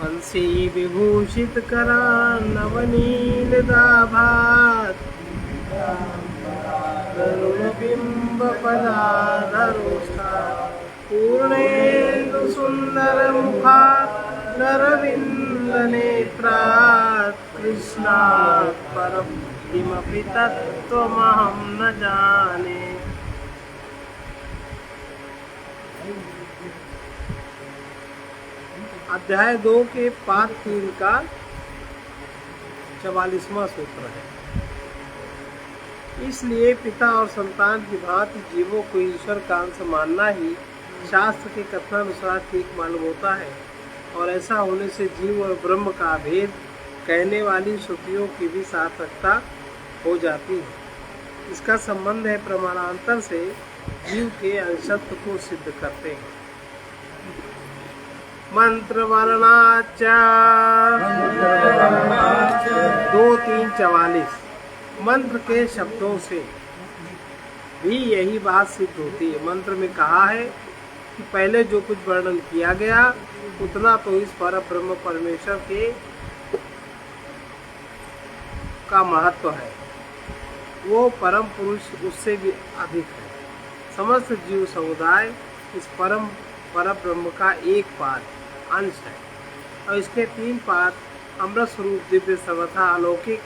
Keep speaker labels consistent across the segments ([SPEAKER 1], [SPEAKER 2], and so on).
[SPEAKER 1] वंशी विभूषित करा नवनील दाभात बिंब पदाधरोष्ठा पूर्णेन्दु सुंदर मुखा नरविंद नेत्रात् कृष्णात् परं किमपि तत्त्वमहं न जाने। अध्याय 2 के पाठ 3 का 44वां सूत्र है। इसलिए पिता और संतान की भांति जीवों को ईश्वर का अंश मानना ही शास्त्र के कथनानुसार ठीक मालूम होता है, और ऐसा होने से जीव और ब्रह्म का भेद कहने वाली श्रुतियों की भी सार्थकता हो जाती है। इसका संबंध है प्रमाणांतर से जीव के अंशत्व को सिद्ध करते हैं। मंत्र वर्णाच 2-3-44 मंत्र के शब्दों से भी यही बात सिद्ध होती है। मंत्र में कहा है कि पहले जो कुछ वर्णन किया गया उतना तो इस परब्रह्म परमेश्वर के का महत्व है, वो परम पुरुष उससे भी अधिक है। समस्त जीव समुदाय इस परब्रह्म का एक पाद अंश है, और इसके 3 पाद अमृत स्वरूप दिव्य सर्वथा अलौकिक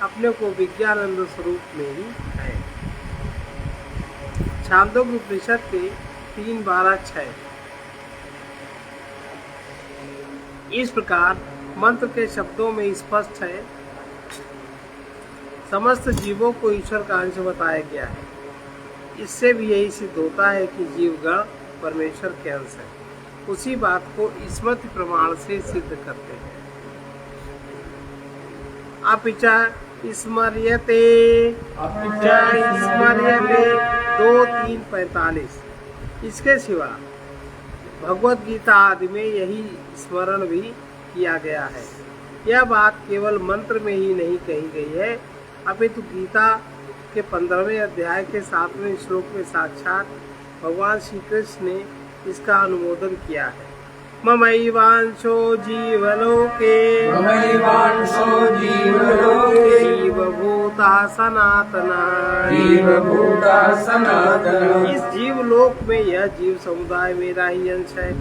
[SPEAKER 1] अपने को विज्ञानंद स्वरूप में ही है। छांदोग्य उपनिषद के 3:12-6 इस प्रकार मंत्र के शब्दों में स्पष्ट है समस्त जीवों को ईश्वर का अंश बताया गया है। इससे भी यही सिद्ध होता है कि जीवगण परमेश्वर के अंश है। उसी बात को स्मृति प्रमाण से सिद्ध करते हैं। अपिचा स्मर्यते 2-3-45 इसके सिवा भगवत गीता आदि में यही स्मरण भी किया गया है। यह बात केवल मंत्र में ही नहीं कही गई है, अपितु गीता के 15वें अध्याय के 7वें श्लोक में साक्षात भगवान श्री कृष्ण ने इसका अनुमोदन किया है। ममैवांशो जीवलोके जीवभूता सनातना इस जीवलोक में यह जीव समुदाय मेरा ही अंश है।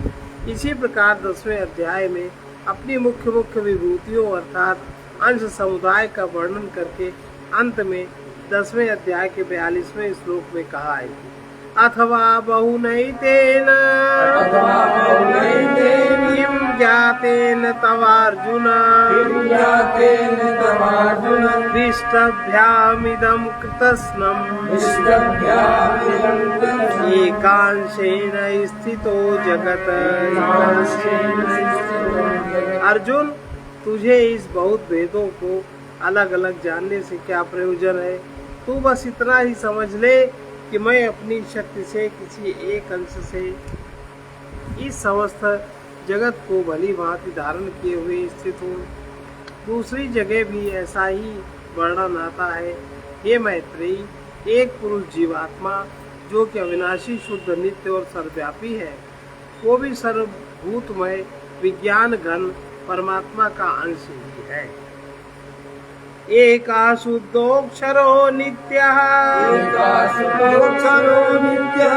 [SPEAKER 1] इसी प्रकार 10वें अध्याय में अपनी मुख्य विभूतियों अर्थात अंश समुदाय का वर्णन करके अंत में 10वें अध्याय के 42वें श्लोक में कहा है, अथवा बहुनैतेन किं ज्ञातेन तवार्जुन दृष्टभ्यामिदं कृतस्नम् एकांशेन स्थितो जगत। अर्जुन, तुझे इस बहुत भेदों को अलग अलग जानने से क्या प्रयोजन है? तू बस इतना ही समझ ले कि मैं अपनी शक्ति से किसी एक अंश से इस समस्त जगत को भली भांति धारण किए हुए स्थित हूँ। दूसरी जगह भी ऐसा ही वर्णन आता है। हे मैत्रेयी, एक पुरुष जीवात्मा जो कि अविनाशी शुद्ध नित्य और सर्वव्यापी है, वो भी सर्वभूतमय विज्ञान घन परमात्मा का अंश ही है। एका शुद्धोक्षरो नित्यः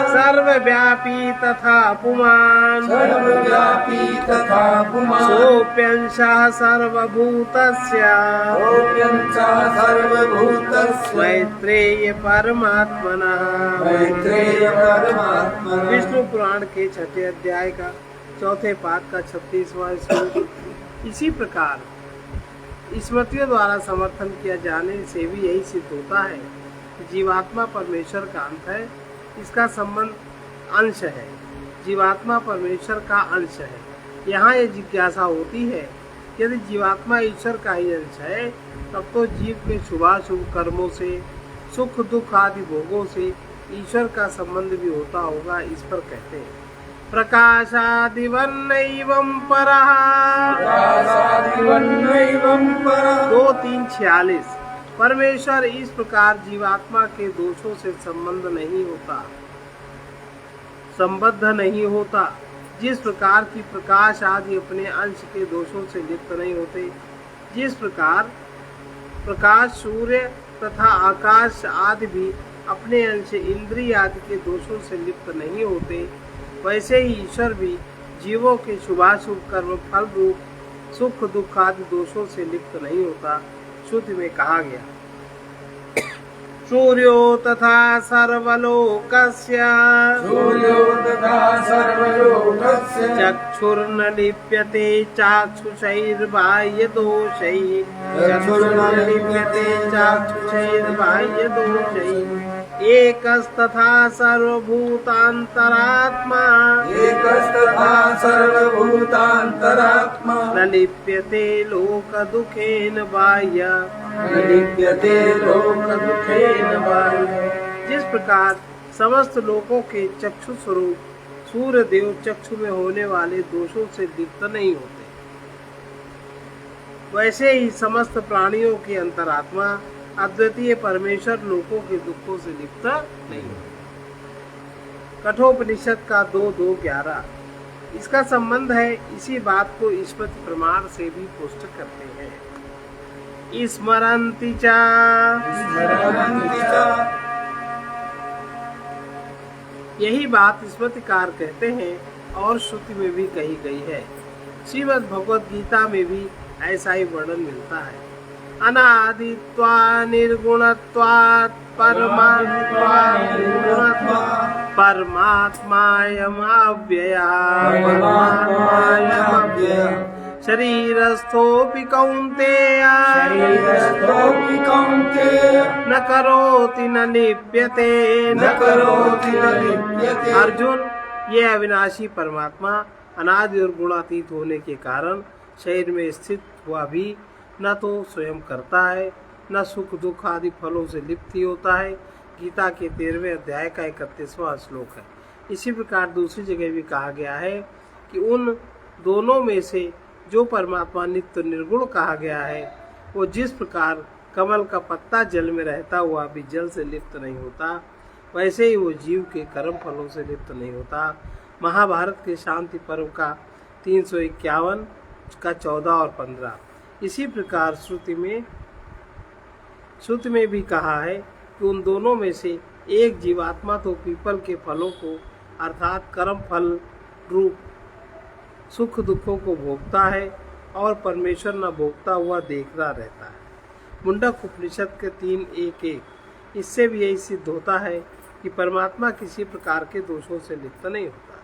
[SPEAKER 1] सर्वव्यापी तथा पुमान् सोऽप्यंशः सर्वभूतस्य मैत्रेय परमात्मनः। विष्णु पुराण के 6 अध्याय का 4 पाद का 36वां श्लोक। इसी प्रकार स्मृतियों द्वारा समर्थन किया जाने से भी यही सिद्ध होता है कि जीवात्मा परमेश्वर का अंत है। इसका संबंध अंश है, जीवात्मा परमेश्वर का अंश है। यहाँ ये जिज्ञासा होती है, यदि जीवात्मा ईश्वर का ही अंश है तब तो जीव के शुभाशुभ कर्मों से सुख दुख आदि भोगों से ईश्वर का संबंध भी होता होगा। इस पर कहते हैं प्रकाशादिवन्नैवं परः 2-3-46 परमेश्वर इस प्रकार जीवात्मा के दोषों से संबद्ध नहीं होता। जिस प्रकार की प्रकाश आदि अपने अंश के दोषों से लिप्त नहीं होते, जिस प्रकार प्रकाश सूर्य तथा आकाश आदि भी अपने अंश इंद्रिय आदि के दोषों से लिप्त नहीं होते, वैसे ही ईश्वर भी जीवों के शुभाशुभ कर्म फल रूप सुख दुख आदि दोषों से लिप्त नहीं होता। श्रुति में कहा गया, सूर्यो तथा सर्वलोकस्य चक्षुर्न लिप्यते चाक्षुषैर्बाह्यदोषैः एकस्तथा सर्वभूतान्तरात्मा न लिप्यते लोकदुःखेन बाह्य जिस प्रकार समस्त लोकों के चक्षु स्वरूप सूर्य देव चक्षु में होने वाले दोषों से लिप्त नहीं होते, वैसे ही समस्त प्राणियों की अंतरात्मा अद्वितीय परमेश्वर लोकों के दुखों से लिप्त नहीं होते। कठोपनिषद का 2:2-11 इसका संबंध है। इसी बात को स्मृति प्रमाण से भी पुष्ट करते हैं। स्मरन्ति च यही बात स्मृतिकार कहते हैं और श्रुति में भी कही गई है। श्रीमद् भगवद गीता में भी ऐसा ही वर्णन मिलता है। अनादित्वा निर्गुणत्वात् परमात्मायमव्यया शरीरस्थोऽपि कौन्तेय न करोति न लिप्यते अर्जुन, ये अविनाशी परमात्मा अनादि और गुणातीत होने के कारण शरीर में स्थित हुआ भी न तो स्वयं करता है, न सुख दुख आदि फलों से लिप्त ही होता है। गीता के 13वें अध्याय का 31वां श्लोक है। इसी प्रकार दूसरी जगह भी कहा गया है कि उन दोनों में से जो परमात्मा नित्य निर्गुण कहा गया है, वो जिस प्रकार कमल का पत्ता जल में रहता हुआ भी जल से लिप्त नहीं होता, वैसे ही वो जीव के कर्म फलों से लिप्त नहीं होता। महाभारत के शांति पर्व का 351 का 14 और 15। इसी प्रकार श्रुति में भी कहा है कि उन दोनों में से एक जीवात्मा तो पीपल के फलों को अर्थात कर्म फल रूप सुख दुखों को भोगता है और परमेश्वर न भोगता हुआ देखता रहता है। मुंडक उपनिषद के 3:1-1 इससे भी यही सिद्ध होता है कि परमात्मा किसी प्रकार के दोषों से लिप्त नहीं होता।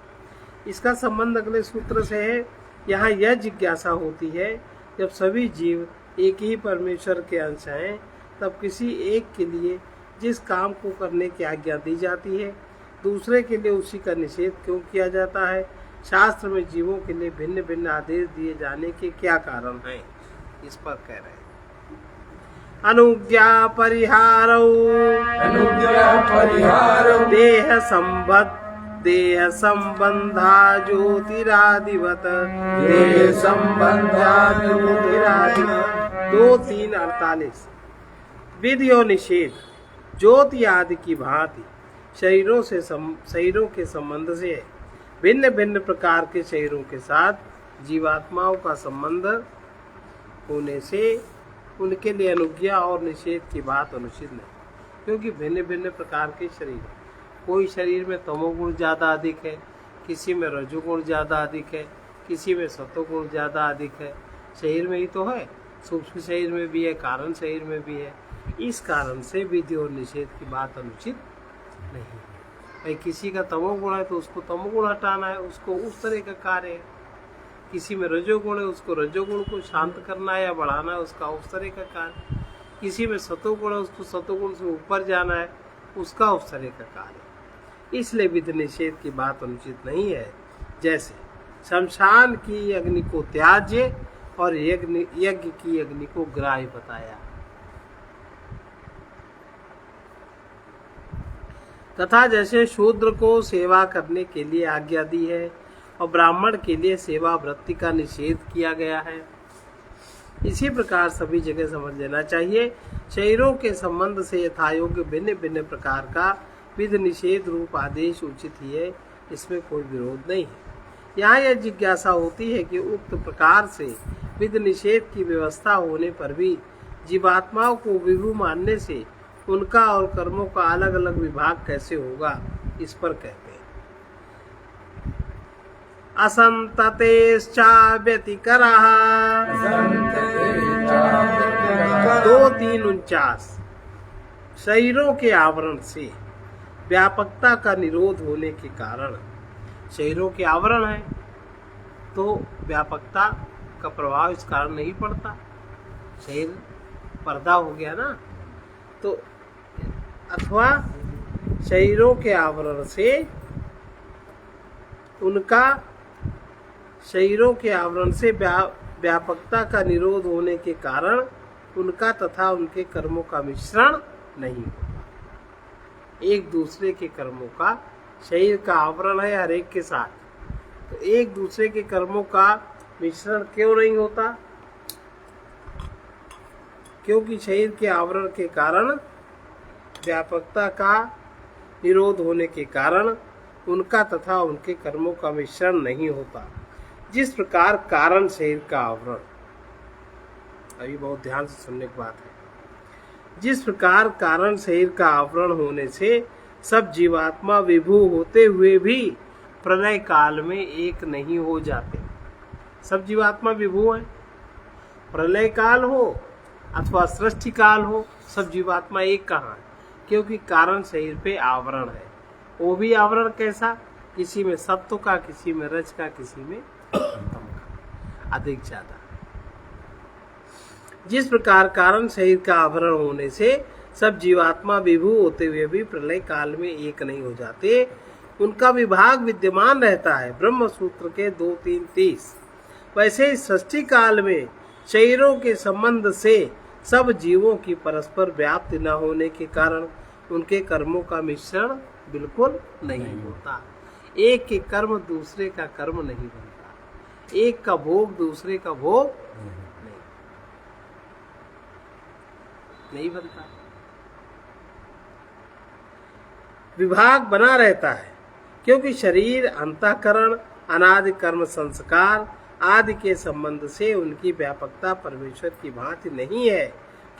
[SPEAKER 1] इसका संबंध अगले सूत्र से है। यहाँ यह जिज्ञासा होती है, जब सभी जीव एक ही परमेश्वर के अंश हैं, तब किसी एक के लिए जिस काम को करने की आज्ञा दी जाती है, दूसरे के लिए उसी का निषेध क्यों किया जाता है? शास्त्र में जीवों के लिए भिन्न भिन्न आदेश दिए जाने के क्या कारण हैं? इस पर कह रहे हैं, अनुज्ञा परिहारो देह संबंधा ज्योतिरादिवत 2:3-48 विधि और निषेध ज्योति आदि की भांति शरीरों के संबंध से भिन्न भिन्न प्रकार के शरीरों के साथ जीवात्माओं का संबंध होने से उनके लिए अनुज्ञा और निषेध की बात अनुचित नहीं, क्योंकि भिन्न भिन्न प्रकार के शरीर, कोई शरीर में तमोगुण ज़्यादा अधिक है, किसी में रजोगुण ज़्यादा अधिक है, किसी में सतोगुण ज़्यादा अधिक है। शरीर में ही तो है, सूक्ष्म शरीर में भी है, कारण शरीर में भी है। इस कारण से विधि और निषेध की बात अनुचित नहीं है। भाई किसी का तमोगुण है तो उसको तमोगुण हटाना है, उसको उस तरह का कार्य है। किसी में रजोगुण है, उसको रजोगुण को शांत करना है या बढ़ाना है, उसका उस तरह का कार्य। किसी में सतोगुण है, उसको सतोगुण से ऊपर जाना है, उसका उस तरह का कार्य। इसलिए विधि निषेध की बात अनुचित नहीं है। जैसे शमशान की अग्नि को त्याज्य और यज्ञ की अग्नि को ग्राह्य बताया। तथा जैसे शूद्र को सेवा करने के लिए आज्ञा दी है और ब्राह्मण के लिए सेवा वृत्ति का निषेध किया गया है, इसी प्रकार सभी जगह समझ लेना चाहिए। शरीरों के संबंध से यथायोग्य भिन्न भिन्न प्रकार का विधि निषेध रूप आदेश उचित ही है, इसमें कोई विरोध नहीं है। यहाँ यह जिज्ञासा होती है कि उक्त प्रकार से विधि निषेध की व्यवस्था होने पर भी जीवात्माओं को विभु मानने से उनका और कर्मों का अलग अलग विभाग कैसे होगा, इस पर कहते हैं असंततेश्चा व्यतिकरः 2:3-49। शरीरों के आवरण से व्यापकता का निरोध होने के कारण, शरीरों के आवरण है तो व्यापकता का प्रभाव इस कारण नहीं पड़ता, शरीर पर्दा हो गया ना, तो अथवा शरीरों के आवरण से उनका, शरीरों के आवरण से व्यापकता का निरोध होने के कारण उनका तथा उनके कर्मों का मिश्रण नहीं होता। एक दूसरे के कर्मों का, शरीर का आवरण है हर एक के साथ, तो एक दूसरे के कर्मों का मिश्रण क्यों नहीं होता? क्योंकि शरीर के आवरण के कारण व्यापकता का निरोध होने के कारण उनका तथा उनके कर्मों का मिश्रण नहीं होता। जिस प्रकार कारण शरीर का आवरण, अभी बहुत ध्यान से सुनने की बात है, जिस प्रकार कारण शरीर का आवरण होने से सब जीवात्मा विभू होते हुए भी प्रलय काल में एक नहीं हो जाते। सब जीवात्मा विभू हैं, प्रलय काल हो अथवा सृष्टि काल हो, सब जीवात्मा एक कहाँ है? क्योंकि कारण शरीर पे आवरण है। वो भी आवरण कैसा? किसी में सत्व का, किसी में रज का, किसी में तम का, अधिक ज्यादा। जिस प्रकार कारण शरीर का आवरण होने से सब जीवात्मा विभू होते हुए भी प्रलय काल में एक नहीं हो जाते, उनका विभाग विद्यमान रहता है। ब्रह्म सूत्र के 2:3-30। वैसे ही सृष्टि काल में शरीरों के संबंध से सब जीवों की परस्पर व्याप्ति न होने के कारण उनके कर्मों का मिश्रण बिल्कुल नहीं होता। एक के कर्म दूसरे का कर्म नहीं बनता, एक का भोग दूसरे का भोग नहीं बनता। विभाग बना रहता है क्योंकि शरीर, अंतःकरण, अनादि कर्म संस्कार आदि के संबंध से उनकी व्यापकता परमेश्वर की भांति नहीं है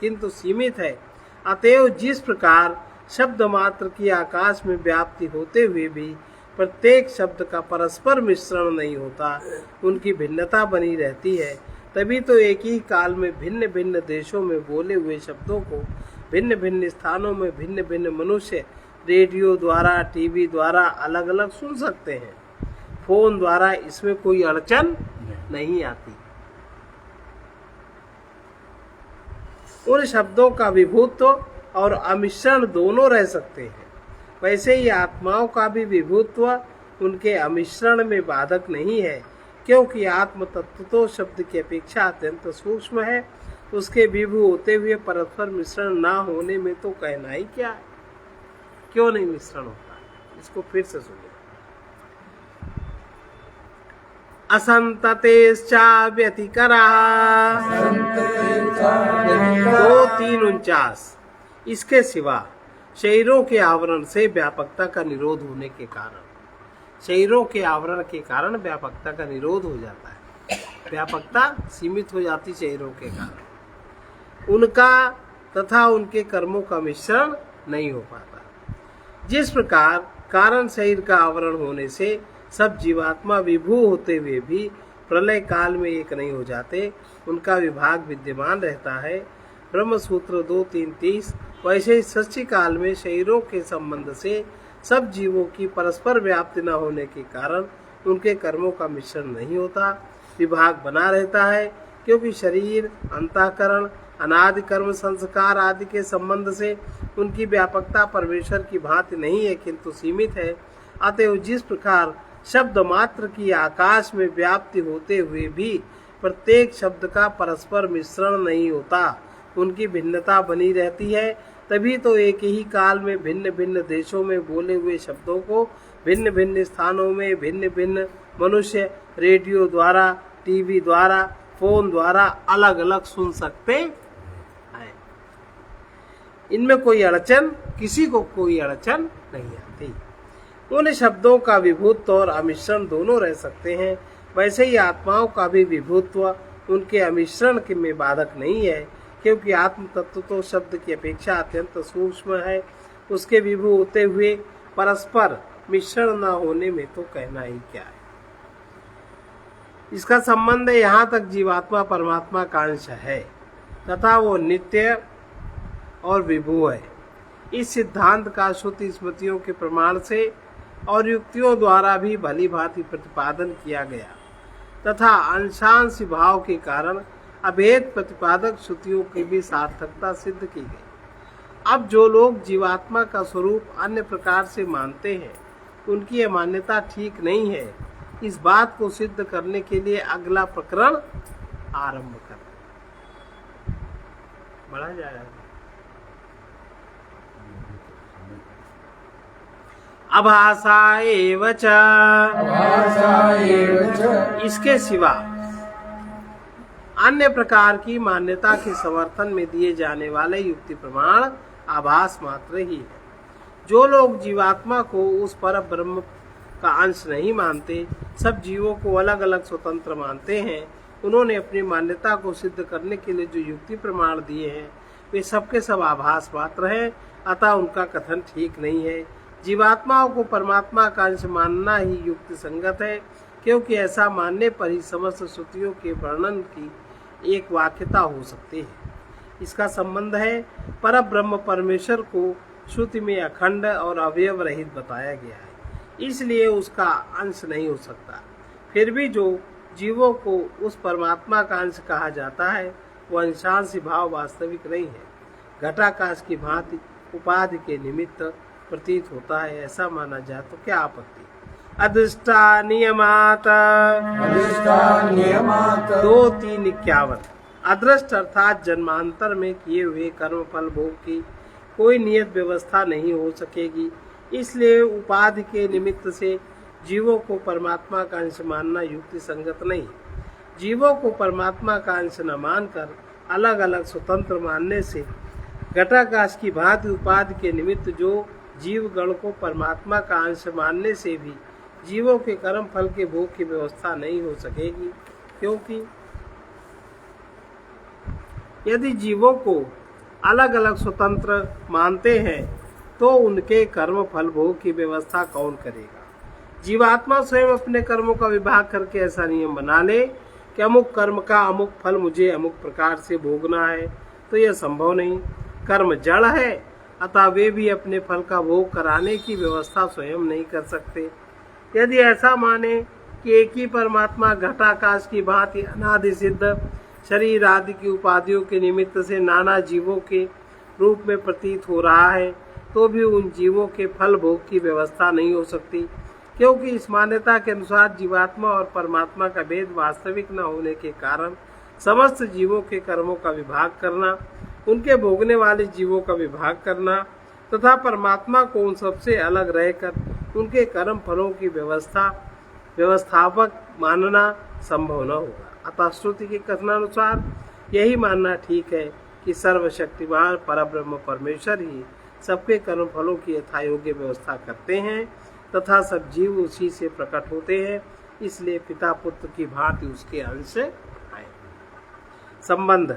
[SPEAKER 1] किंतु सीमित है। अतएव जिस प्रकार शब्द मात्र की आकाश में व्याप्ति होते हुए भी प्रत्येक शब्द का परस्पर मिश्रण नहीं होता, उनकी भिन्नता बनी रहती है, तभी तो एक ही काल में भिन्न भिन्न देशों में बोले हुए शब्दों को भिन्न भिन्न स्थानों में भिन्न भिन्न मनुष्य रेडियो द्वारा, टीवी द्वारा अलग अलग सुन सकते हैं। फोन द्वारा इसमें कोई अड़चन नहीं आती। उन शब्दों का विभुत्व और अमिश्रण दोनों रह सकते हैं। वैसे ही आत्माओं का भी विभुत्व उनके अमिश्रण में बाधक नहीं है, क्योंकि आत्म तत्व तो शब्द की अपेक्षा अत्यंत सूक्ष्म है। उसके विभु होते हुए परस्पर मिश्रण ना होने में तो कहना ही क्या है। क्यों नहीं मिश्रण होता? इसको फिर से सुनिए। असंततेश्चा व्यतिकरः 2:3-49। इसके सिवा शरीरों के आवरण से व्यापकता का निरोध होने के कारण, शरीरों के आवरण के कारण व्यापकता का निरोध हो जाता है, व्यापकता सीमित हो जाती शरीरों के कारण, उनका तथा उनके कर्मों का मिश्रण नहीं हो पाता। जिस प्रकार कारण शरीर का आवरण होने से सब जीवात्मा विभू होते हुए भी प्रलय काल में एक नहीं हो जाते, उनका विभाग विद्यमान रहता है। ब्रह्म सूत्र 2:3-30। वैसे ही सृष्टि काल में शरीरों के संबंध से सब जीवों की परस्पर व्याप्ति न होने के कारण उनके कर्मों का मिश्रण नहीं होता, विभाग बना रहता है, क्योंकि शरीर, अंतःकरण, अनादि कर्म संस्कार आदि के संबंध से उनकी व्यापकता परमेश्वर की भांति नहीं है किंतु सीमित है। अतएव जिस प्रकार शब्द मात्र की आकाश में व्याप्ति होते हुए भी प्रत्येक शब्द का परस्पर मिश्रण नहीं होता, उनकी भिन्नता बनी रहती है, तभी तो एक ही काल में भिन्न भिन्न देशों में बोले हुए शब्दों को भिन्न भिन्न स्थानों में भिन्न भिन्न मनुष्य रेडियो द्वारा, टीवी द्वारा, फोन द्वारा अलग अलग सुन सकते हैं। इनमें कोई अड़चन, किसी को कोई अड़चन नहीं आती। उन शब्दों का विभुत्व और अमिश्रण दोनों रह सकते हैं, वैसे ही आत्माओं का भी विभुत्व उनके अमिश्रण के में बाधक नहीं है, क्योंकि आत्म तत्व तो शब्द की अपेक्षा अत्यंत सूक्ष्म है। उसके विभु होते हुए परस्पर मिश्रण न होने में तो कहना ही क्या है। इसका संबंध यहाँ तक जीवात्मा परमात्मा का अंश है तथा वो नित्य और विभु है। इस सिद्धांत का श्रुति स्मृतियों के प्रमाण से और युक्तियों द्वारा भी भली भांति प्रतिपादन किया गया तथा अंशांश भाव के कारण अभेद प्रतिपादक श्रुतियों की भी सार्थकता सिद्ध की गई। अब जो लोग जीवात्मा का स्वरूप अन्य प्रकार से मानते हैं, उनकी यह मान्यता ठीक नहीं है। इस बात को सिद्ध करने के लिए अगला प्रकरण आरंभ कर बढ़ा जाएगा। अभाषा एव च, इसके सिवा अन्य प्रकार की मान्यता के समर्थन में दिए जाने वाले युक्ति प्रमाण आभास मात्र ही है। जो लोग जीवात्मा को उस पर ब्रह्म का अंश नहीं मानते, सब जीवों को अलग अलग स्वतंत्र मानते हैं, उन्होंने अपनी मान्यता को सिद्ध करने के लिए जो युक्ति प्रमाण दिए हैं वे सबके सब आभास मात्र हैं, अतः उनका कथन ठीक नहीं है। जीवात्माओं को परमात्मा का अंश मानना ही युक्ति संगत है, क्योंकि ऐसा मानने पर ही समस्त श्रुतियों के वर्णन की एक वाक्यता हो सकती है। इसका संबंध है पर ब्रह्म परमेश्वर को श्रुति में अखंड और अवयव रहित बताया गया है, इसलिए उसका अंश नहीं हो सकता। फिर भी जो जीवों को उस परमात्मा का अंश कहा जाता है वह अंशांश भाव वास्तविक नहीं है। घटाकाश की भांति उपाधि के निमित्त प्रतीत होता है, ऐसा माना जाए तो क्या आपत्ति। अदृष्टा नियमात 2:3-51। अदृष्ट अर्थात जन्मांतर में किए हुए कर्म फल भोग की कोई नियत व्यवस्था नहीं हो सकेगी, इसलिए उपाधि के निमित्त से जीवों को परमात्मा का अंश मानना युक्ति संगत नहीं। जीवों को परमात्मा का अंश न मानकर अलग अलग स्वतंत्र मानने से घटाकाश की भांति उपाधि के निमित्त जो जीव गण को परमात्मा का अंश मानने से भी जीवों के कर्म फल के भोग की व्यवस्था नहीं हो सकेगी, क्योंकि यदि जीवों को अलग अलग स्वतंत्र मानते हैं तो उनके कर्म फल भोग की व्यवस्था कौन करेगा। जीवात्मा स्वयं अपने कर्मों का विभाग करके ऐसा नियम बना ले कि अमुक कर्म का अमुक फल मुझे अमुक प्रकार से भोगना है, तो यह संभव नहीं। कर्म जड़ है, अतः वे भी अपने फल का भोग कराने की व्यवस्था स्वयं नहीं कर सकते। यदि ऐसा माने कि एक ही परमात्मा घटाकाश की भांति अनादि सिद्ध शरीर आदि की उपाधियों के निमित्त से नाना जीवों के रूप में प्रतीत हो रहा है, तो भी उन जीवों के फल भोग की व्यवस्था नहीं हो सकती, क्योंकि इस मान्यता के अनुसार जीवात्मा और परमात्मा का भेद वास्तविक न होने के कारण समस्त जीवों के कर्मों का विभाग करना, उनके भोगने वाले जीवों का विभाग करना तथा परमात्मा को उन सबसे अलग रहकर उनके कर्म फलों की व्यवस्थापक मानना संभव न होगा। अतः श्रुति के कथनानुसार यही मानना ठीक है कि सर्वशक्तिमान परब्रह्म परमेश्वर ही सबके कर्म फलों की यथायोग्य व्यवस्था करते हैं तथा सब जीव उसी से प्रकट होते हैं, इसलिए पिता पुत्र की भांति उसके अंश आए। संबंध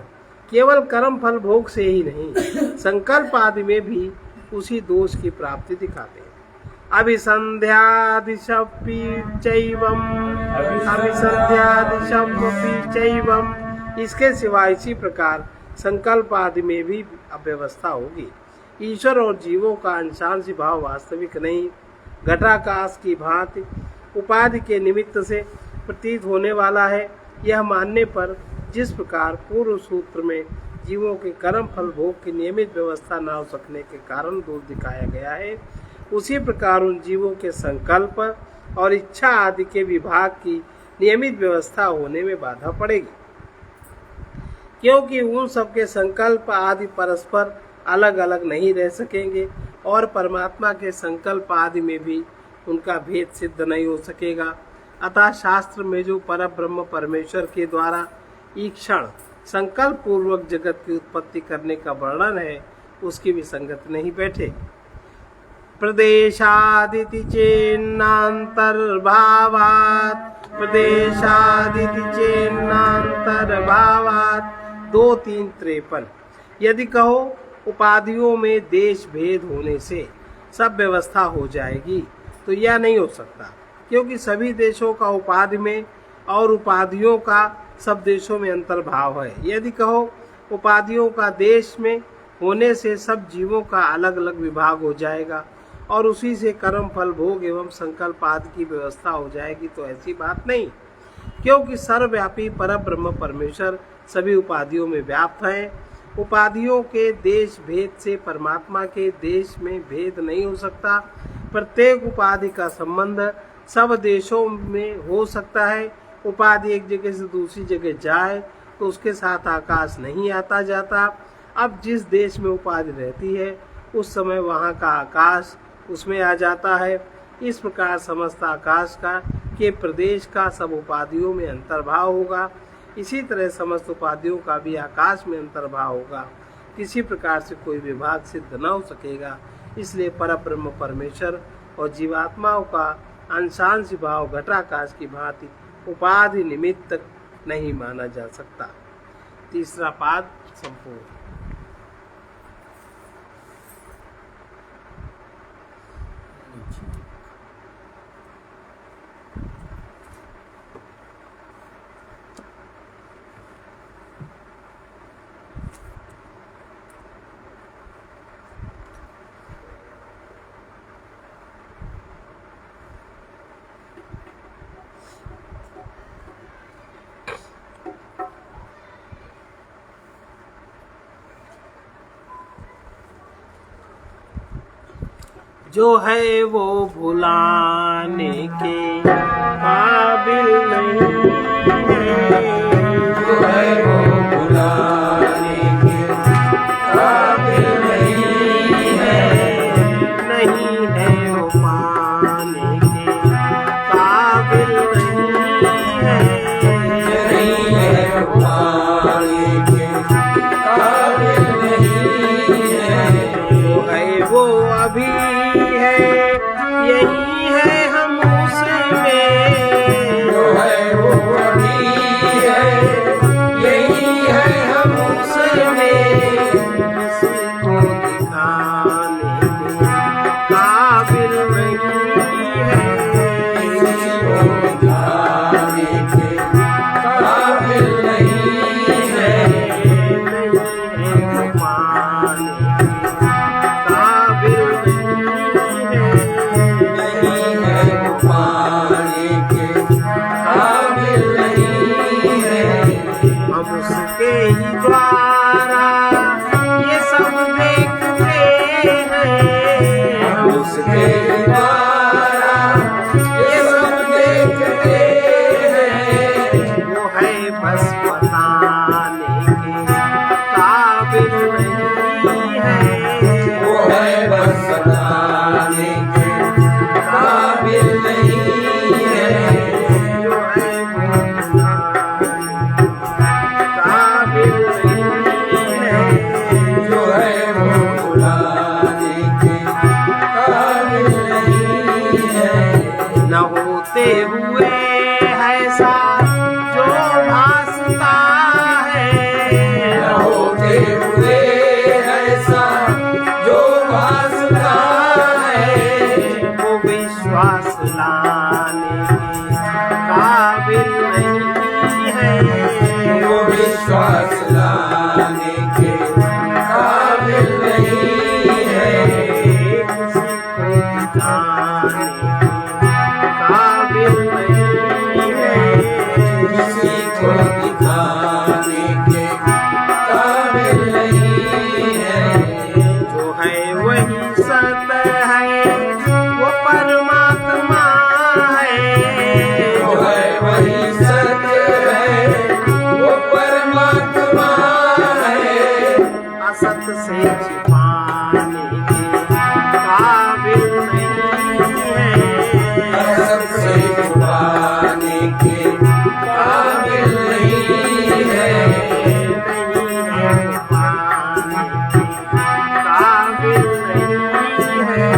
[SPEAKER 1] केवल कर्म फल भोग से ही नहीं, संकल्प आदि में भी उसी दोष की प्राप्ति दिखाते हैं। अभिसंध्यादिशपि चैवम, इसके सिवा इसी प्रकार संकल्प आदि में भी अव्यवस्था होगी। ईश्वर और जीवों का अंशांश भाव वास्तविक नहीं, घटाकाश की भांति उपाधि के निमित्त से प्रतीत होने वाला है। यह मानने पर जिस प्रकार पूर्व सूत्र में जीवों के कर्म फल भोग की नियमित व्यवस्था न हो सकने के कारण दोष दिखाया गया है, उसी प्रकार उन जीवों के संकल्प और इच्छा आदि के विभाग की नियमित व्यवस्था होने में बाधा पड़ेगी, क्योंकि उन सबके संकल्प आदि परस्पर अलग अलग नहीं रह सकेंगे और परमात्मा के संकल्प आदि में भी उनका भेद सिद्ध नहीं हो सकेगा। अतः शास्त्र में जो परब्रह्म परमेश्वर के द्वारा ईक्षण संकल्प पूर्वक जगत की उत्पत्ति करने का वर्णन है, उसकी भी संगत नहीं बैठेगी। प्रदेशादिति चेन्नान्तर्भावात्, प्रदेशादिति चेन्नान्तर्भावात्। 2-3-53। यदि कहो उपाधियों में देश भेद होने से सब व्यवस्था हो जाएगी, तो यह नहीं हो सकता, क्योंकि सभी देशों का उपाधि में और उपाधियों का सब देशों में अंतर्भाव है। यदि कहो उपाधियों का देश में होने से सब जीवों का अलग अलग विभाग हो जाएगा और उसी से कर्म फल भोग एवं संकल्प आदि की व्यवस्था हो जाएगी, तो ऐसी बात नहीं, क्योंकि सर्वव्यापी परब्रह्म परमेश्वर सभी उपाधियों में व्याप्त है। उपाधियों के देश भेद से परमात्मा के देश में भेद नहीं हो सकता। प्रत्येक उपाधि का संबंध सब देशों में हो सकता है। उपाधि एक जगह से दूसरी जगह जाए तो उसके साथ आकाश नहीं आता जाता। अब जिस देश में उपाधि रहती है उस समय वहाँ का आकाश उसमें आ जाता है। इस प्रकार समस्त आकाश का के प्रदेश का सब उपाधियों में अंतर्भाव होगा। इसी तरह समस्त उपाधियों का भी आकाश में अंतर्भाव होगा। किसी प्रकार से कोई विभाग सिद्ध न हो सकेगा। इसलिए परब्रह्म परमेश्वर और जीवात्माओं का अंशांश भाव घटाकाश की भांति उपाधि निमित्त नहीं माना जा सकता। तीसरा पाद संपूर्ण। जो है वो भुलाने के काबिल नहीं है,
[SPEAKER 2] जो है वो भुलाने के काबिल नहीं है,
[SPEAKER 1] नहीं है वो पाने के काबिल नहीं है,
[SPEAKER 2] नहीं है वो पाने के काबिल नहीं है,
[SPEAKER 1] जो है वो अभी यही है हम उसमें,
[SPEAKER 2] जो है वो अभी है यही है हम उसमें,
[SPEAKER 1] किसी को दिखाने के काबिल नहीं है,
[SPEAKER 2] किसी को दिखाने के काबिल नहीं है,
[SPEAKER 1] नहीं है वो पाने के काबिल
[SPEAKER 2] नहीं है वो पाने के काबिल नहीं है,
[SPEAKER 1] हम उसके ही द्वारा ये सब देखते हैं,
[SPEAKER 2] हम उसके द्वारा ये सब देखते हैं,
[SPEAKER 1] वो है बस बताने के काबिल नहीं है,
[SPEAKER 2] वो है बस बताने के काबिल नहीं है,
[SPEAKER 1] जो है वो काबिल नहीं है,
[SPEAKER 2] जो है वो भुलाने के काबिल नहीं है,
[SPEAKER 1] न होते हुए ऐसा जो भासता है,
[SPEAKER 2] न होते हुए ऐसा जो भासता है,
[SPEAKER 1] वो विश्वास लाने के काबिल नहीं है,
[SPEAKER 2] वो विश्वास लाने के काबिल नहीं है,
[SPEAKER 1] किसी को दिखाने के काबिल नहीं है,
[SPEAKER 2] किसी को दिखाने के काबिल नहीं है,
[SPEAKER 1] जो है वही सत है वो परमात्मा है,
[SPEAKER 2] जो है वही सत्य है वो परमात्मा है,
[SPEAKER 1] असत से छिपाने के काबिल नहीं है,
[SPEAKER 2] असत से छुपाने के काबिल नहीं है,
[SPEAKER 1] नहीं है पाने के काबिल नहीं है,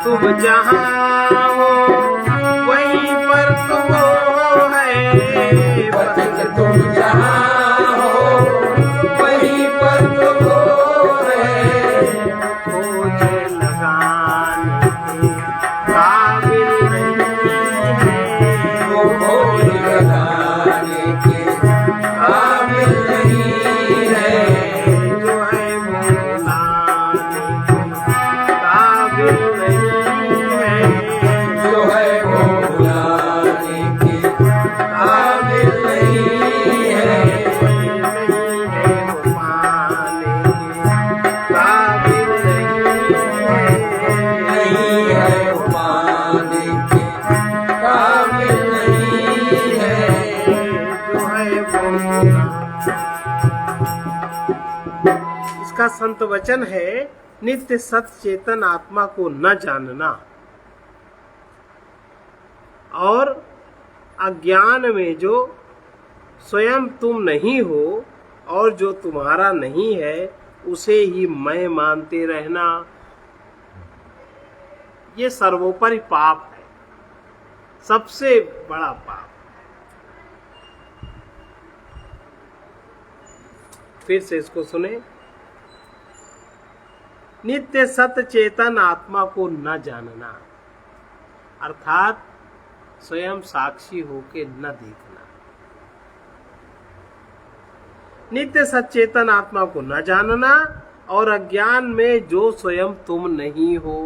[SPEAKER 1] तुम जहाँ हो वहीं पर तो वो है।
[SPEAKER 2] पथिक तुम जहाँ हो वहीं पर तो वो है।
[SPEAKER 1] खोज लगाने के काबिल नहीं है।
[SPEAKER 2] वो खोज लगाने के काबिल नहीं है।
[SPEAKER 1] जो है वो लाने के काबिल नहीं है।
[SPEAKER 2] जो है वो बुलाने के काबिल नहीं है।
[SPEAKER 1] नहीं है वो पाने के काबिल नहीं है।
[SPEAKER 2] नहीं है वो पाने के काबिल नहीं है।
[SPEAKER 1] जो है वो इसका संत वचन है, नित्य सत चेतन आत्मा को न जानना और अज्ञान में जो स्वयं तुम नहीं हो और जो तुम्हारा नहीं है उसे ही मैं मानते रहना, ये सर्वोपरि पाप है, सबसे बड़ा पाप। फिर से इसको सुने, नित्य सत चेतन आत्मा को न जानना अर्थात स्वयं साक्षी होके न देखना। नित्य सचेतन आत्मा को न जानना और अज्ञान में जो स्वयं तुम नहीं हो,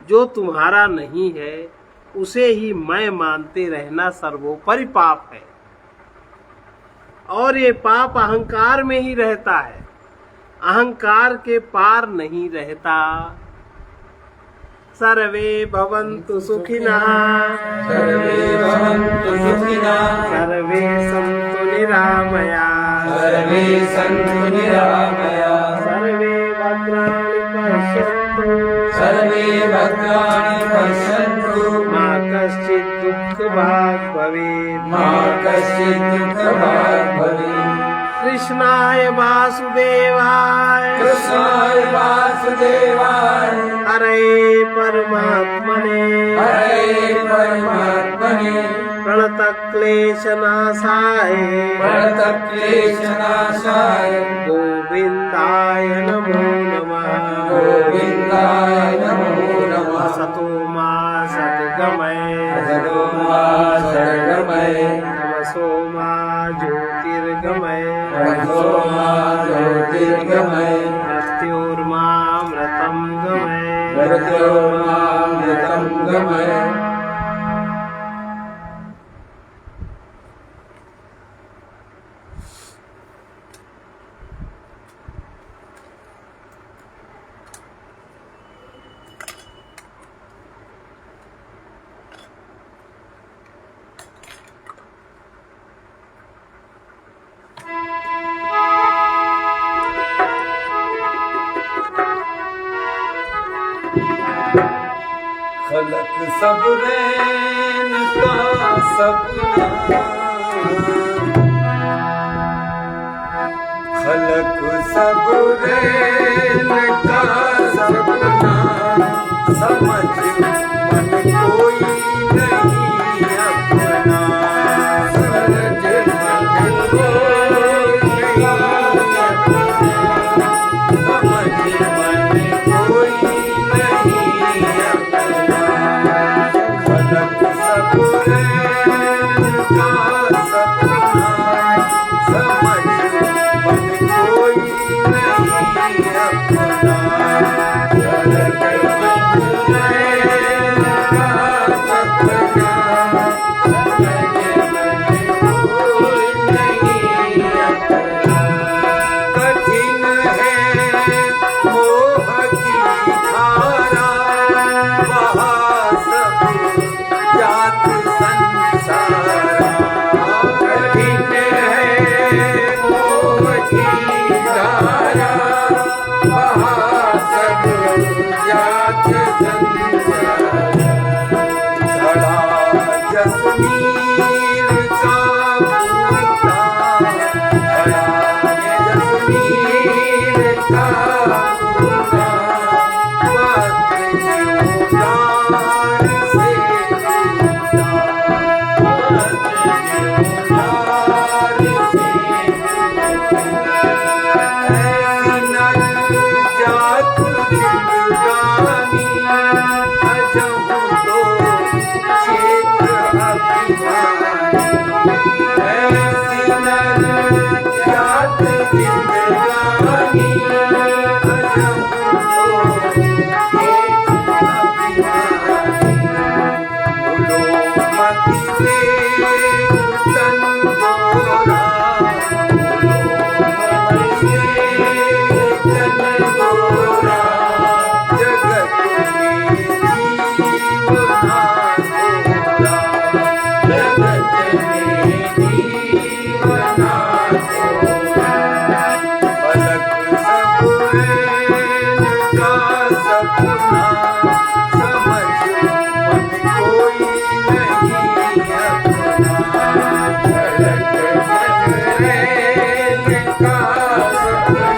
[SPEAKER 1] जो तुम्हारा नहीं है उसे ही मैं मानते रहना सर्वोपरि पाप है। और ये पाप अहंकार में ही रहता है, अहंकार के पार नहीं रहता। सर्वे भवन्तु सुखिनः,
[SPEAKER 2] सर्वे भवन्तु सुखिनः,
[SPEAKER 1] सर्वे सन्तु निरामयाः,
[SPEAKER 2] सर्वे सन्तु निरामयाः,
[SPEAKER 1] सर्वे भद्राणि पश्यन्तु,
[SPEAKER 2] सर्वे भद्राणि पश्यन्तु,
[SPEAKER 1] मा कश्चित् दुःखभाग् भवेत्,
[SPEAKER 2] मा कश्चित् दुःखभाग् भवेत्।
[SPEAKER 1] कृष्णाय वासुदेवाय,
[SPEAKER 2] कृष्णाय वासुदेवाय,
[SPEAKER 1] हरे परमात्मने,
[SPEAKER 2] हरे परमात्मने,
[SPEAKER 1] प्रणतक्लेशनाशाय,
[SPEAKER 2] प्रणतक्लेशनाशाय,
[SPEAKER 1] गोविन्दाय नमो नमः,
[SPEAKER 2] गोविन्दाय नमो नमः।
[SPEAKER 1] असतो मा सद्गमय,
[SPEAKER 2] असतो मा सद्गमय,
[SPEAKER 1] तमसो मा ज्योतिर्गमय,
[SPEAKER 2] तमसो मा ज्योतिर्गमय,
[SPEAKER 1] मृत्योर्मामृतं गमय,
[SPEAKER 2] मृत्योर्मामृतं गमय। खलक सब रैन का सपना, खलक सब रैन का सपना, समझ मन कोई नहीं अपना, समझ मन कोई नहीं अपना, समझ मन कोई नहीं अपना। खलक सब रैन का सपना, समझ मन कोई नहीं अपना। खलक सब रैन का सपना, समझ मन कोई नहीं अपना। कठिन है मोह की धारा, बहा सब जात संसारा। कठिन है मोह की धारा, बहा सब जात संसारा। घड़ा जसमीर का फूटा, घड़ा जसमीर का फूटा, ऐसी नर जात जिंदगानी अजहू तो क्षेत्र अभिमानी ऐसी नर जात जिंदगानी अजहू तो क्षेत्र अभिमानी बोलो मति देख तन गोरा बोलो मति देख तन गोरा जगत में जीवना गोरा जगत में जीवना गोरा पलक सब रैन का सपना समझ मन कोई नहीं अपना पलक सब रैन का सपना